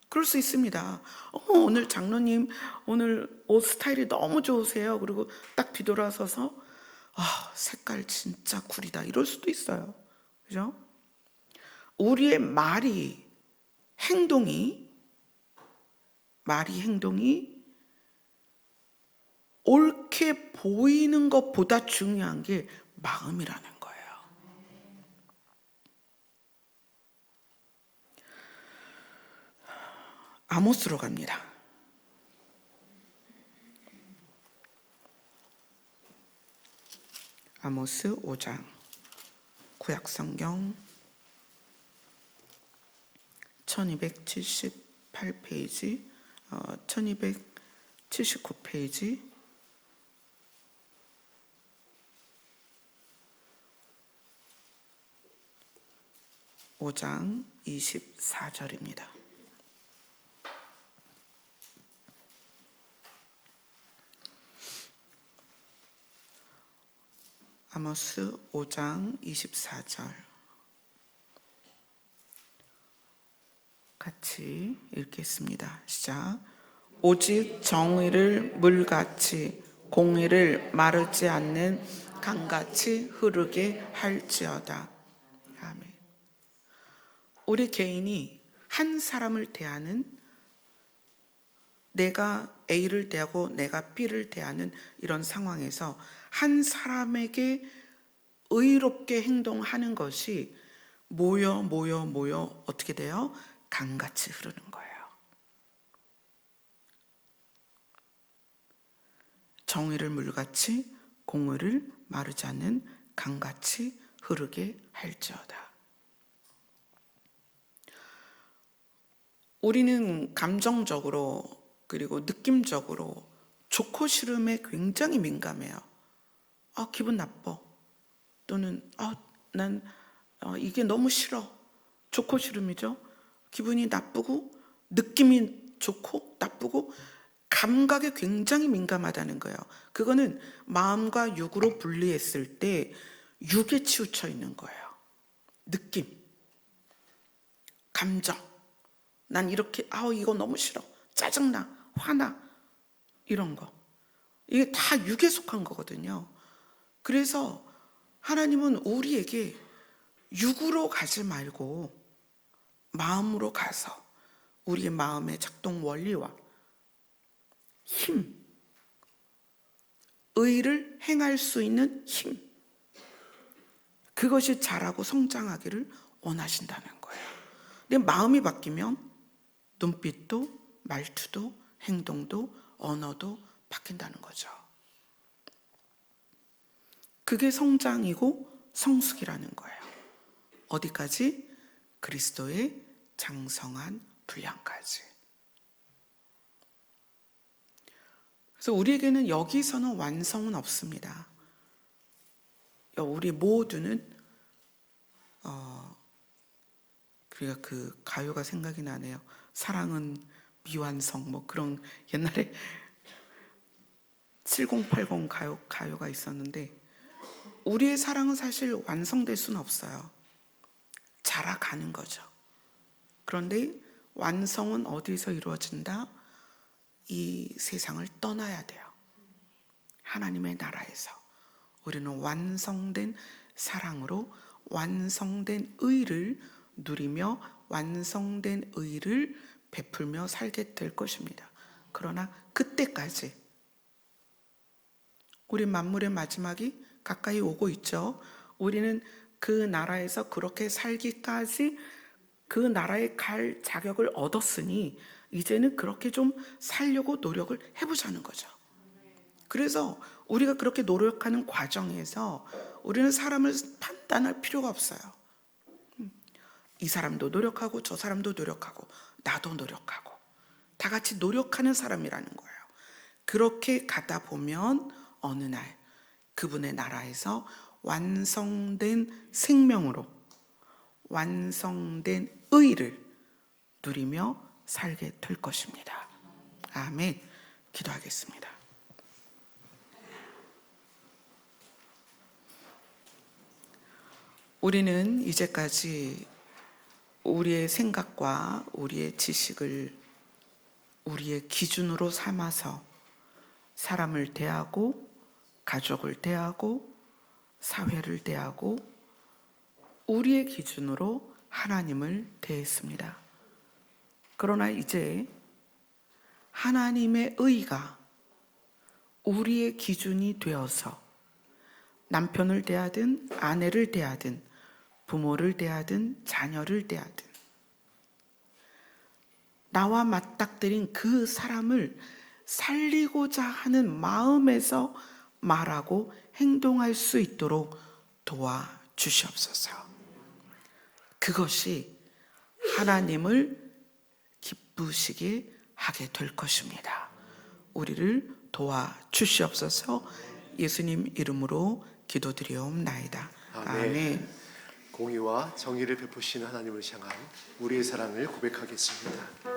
Speaker 1: 그럴 수 있습니다. 어머, 오늘 장로님 오늘 옷 스타일이 너무 좋으세요. 그리고 딱 뒤돌아서서 색깔 진짜 구리다. 이럴 수도 있어요. 그죠? 우리의 말이, 행동이 옳게 보이는 것보다 중요한 게 마음이라는 거예요. 아모스로 갑니다. 아모스 5장, 구약성경 1278페이지, 1279페이지, 5장 24절입니다. 아모스 5장 24절 같이 읽겠습니다. 시작. 오직 정의를 물같이 공의를 마르지 않는 강같이 흐르게 할지어다. 아멘. 우리 개인이 한 사람을 대하는, 내가 A를 대하고 내가 B를 대하는 이런 상황에서 한 사람에게 의롭게 행동하는 것이 모여 어떻게 돼요? 강같이 흐르는 거예요. 정의를 물같이 공의를 마르지 않는 강같이 흐르게 할지어다. 우리는 감정적으로 그리고 느낌적으로 좋고 싫음에 굉장히 민감해요. 기분 나빠. 또는 난 이게 너무 싫어. 좋고 싫음이죠. 기분이 나쁘고 느낌이 좋고 나쁘고 감각에 굉장히 민감하다는 거예요. 그거는 마음과 육으로 분리했을 때 육에 치우쳐 있는 거예요. 느낌, 감정. 난 이렇게 이거 너무 싫어. 짜증나. 화나. 이런 거. 이게 다 육에 속한 거거든요. 그래서 하나님은 우리에게 육으로 가지 말고 마음으로 가서 우리의 마음의 작동 원리와 힘, 의를 행할 수 있는 힘, 그것이 자라고 성장하기를 원하신다는 거예요. 근데 마음이 바뀌면 눈빛도 말투도 행동도 언어도 바뀐다는 거죠. 그게 성장이고 성숙이라는 거예요. 어디까지? 그리스도의 장성한 분량까지. 그래서 우리에게는 여기서는 완성은 없습니다. 우리 모두는 그러니까 그 가요가 생각이 나네요. 사랑은 미완성, 뭐 그런 옛날에 7080 가요가 있었는데, 우리의 사랑은 사실 완성될 수는 없어요. 자라가는 거죠. 그런데 완성은 어디서 이루어진다? 이 세상을 떠나야 돼요. 하나님의 나라에서 우리는 완성된 사랑으로 완성된 의를 누리며 완성된 의를 베풀며 살게 될 것입니다. 그러나 그때까지 우리 만물의 마지막이 가까이 오고 있죠. 우리는 그 나라에서 그렇게 살기까지 그 나라에 갈 자격을 얻었으니 이제는 그렇게 좀 살려고 노력을 해보자는 거죠. 그래서 우리가 그렇게 노력하는 과정에서 우리는 사람을 판단할 필요가 없어요. 이 사람도 노력하고 저 사람도 노력하고 나도 노력하고 다 같이 노력하는 사람이라는 거예요. 그렇게 가다 보면 어느 날 그분의 나라에서 완성된 생명으로 완성된 의를 누리며 살게 될 것입니다. 아멘. 기도하겠습니다. 우리는 이제까지 우리의 생각과 우리의 지식을 우리의 기준으로 삼아서 사람을 대하고 가족을 대하고 사회를 대하고 우리의 기준으로 하나님을 대했습니다. 그러나 이제 하나님의 의가 우리의 기준이 되어서 남편을 대하든 아내를 대하든 부모를 대하든 자녀를 대하든 나와 맞닥뜨린 그 사람을 살리고자 하는 마음에서 말하고 행동할 수 있도록 도와주시옵소서. 그것이 하나님을 기쁘시게 하게 될 것입니다. 우리를 도와주시옵소서. 예수님 이름으로 기도드리옵나이다. 아멘.
Speaker 2: 공의와 정의를 베푸시는 하나님을 향한 우리의 사랑을 고백하겠습니다.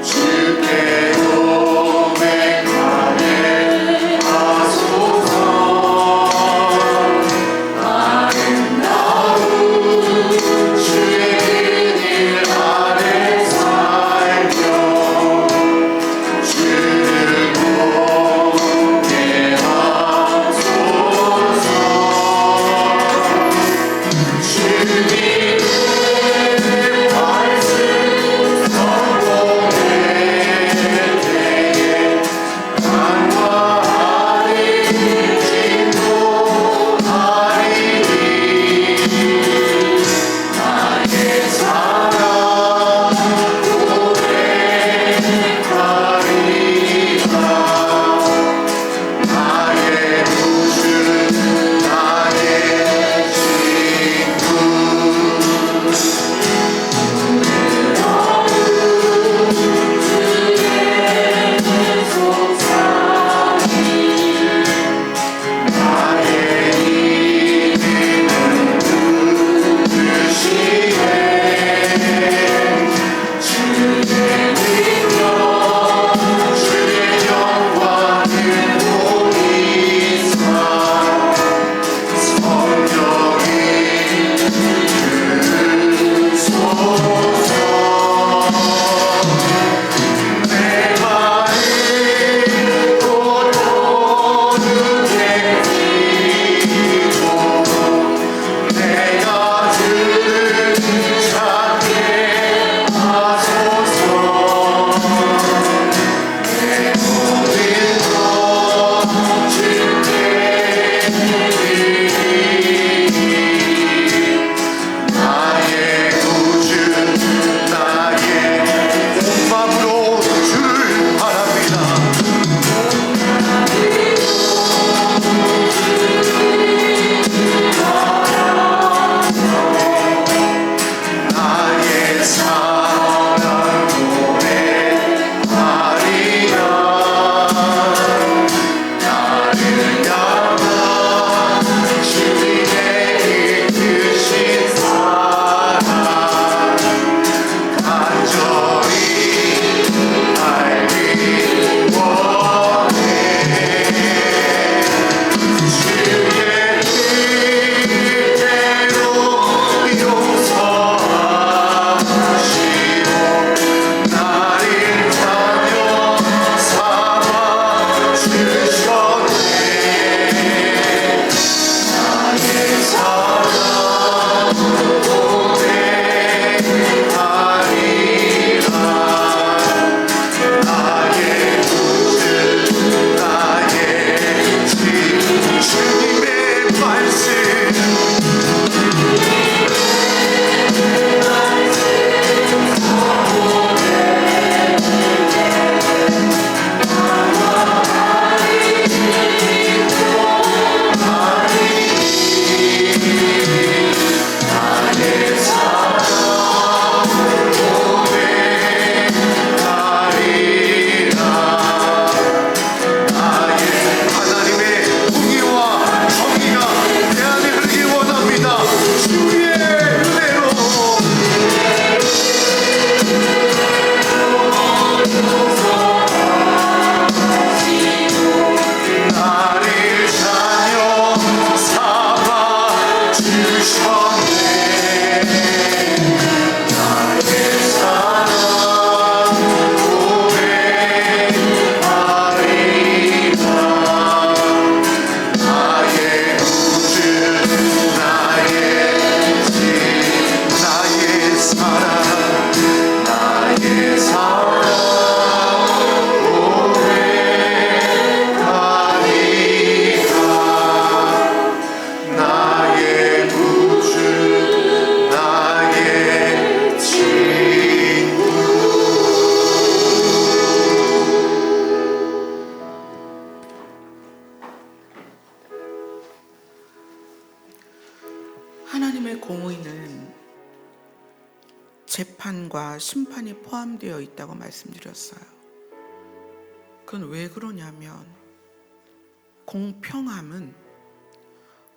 Speaker 3: 주께 고백하네 하소서.
Speaker 1: 하나님의 공의는 재판과 심판이 포함되어 있다고 말씀드렸어요. 그건 왜 그러냐면 공평함은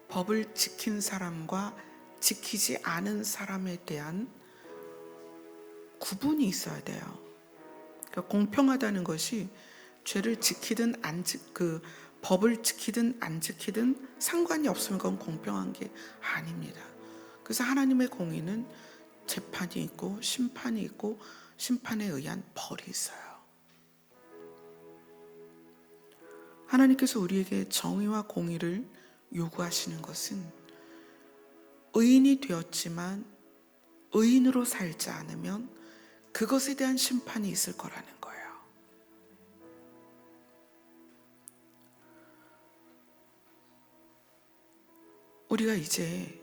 Speaker 1: 법을 지킨 사람과 지키지 않은 사람에 대한 구분이 있어야 돼요. 그러니까 공평하다는 것이 죄를 지키든 법을 지키든 안 지키든 상관이 없으면 그건 공평한 게 아닙니다. 그래서 하나님의 공의는 재판이 있고 심판이 있고 심판에 의한 벌이 있어요. 하나님께서 우리에게 정의와 공의를 요구하시는 것은 의인이 되었지만 의인으로 살지 않으면 그것에 대한 심판이 있을 거라는 거예요. 우리가 이제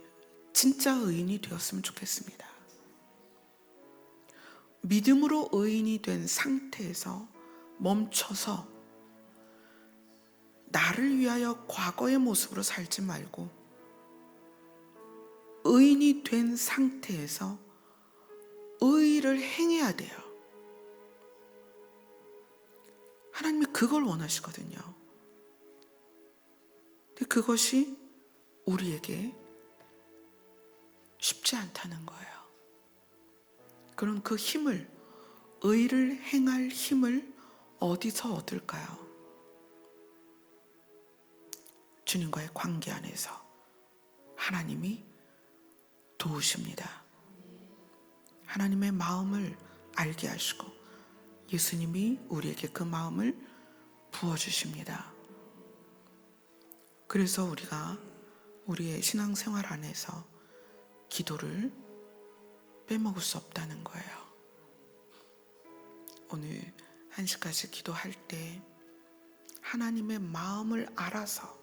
Speaker 1: 진짜 의인이 되었으면 좋겠습니다. 믿음으로 의인이 된 상태에서 멈춰서 나를 위하여 과거의 모습으로 살지 말고 의인이 된 상태에서 의의를 행해야 돼요. 하나님이 그걸 원하시거든요. 근데 그것이 우리에게 쉽지 않다는 거예요. 그럼 그 힘을, 의를 행할 힘을 어디서 얻을까요? 주님과의 관계 안에서 하나님이 도우십니다. 하나님의 마음을 알게 하시고 예수님이 우리에게 그 마음을 부어주십니다. 그래서 우리가 우리의 신앙생활 안에서 기도를 빼먹을 수 없다는 거예요. 오늘 1시까지 기도할 때 하나님의 마음을 알아서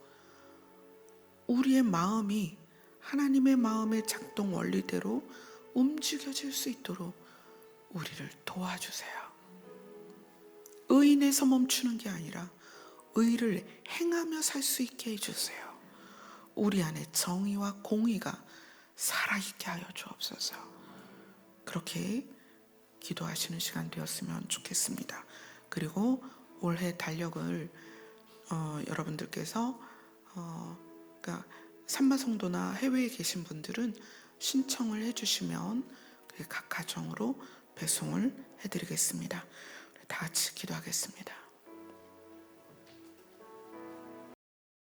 Speaker 1: 우리의 마음이 하나님의 마음의 작동 원리대로 움직여질 수 있도록 우리를 도와주세요. 의인에서 멈추는 게 아니라 의를 행하며 살 수 있게 해주세요. 우리 안에 정의와 공의가 살아있게 하여 주옵소서. 그렇게 기도하시는 시간 되었으면 좋겠습니다. 그리고 올해 달력을 여러분들께서 그러니까 삼마성도나 해외에 계신 분들은 신청을 해주시면 각 가정으로 배송을 해드리겠습니다. 다 같이 기도하겠습니다.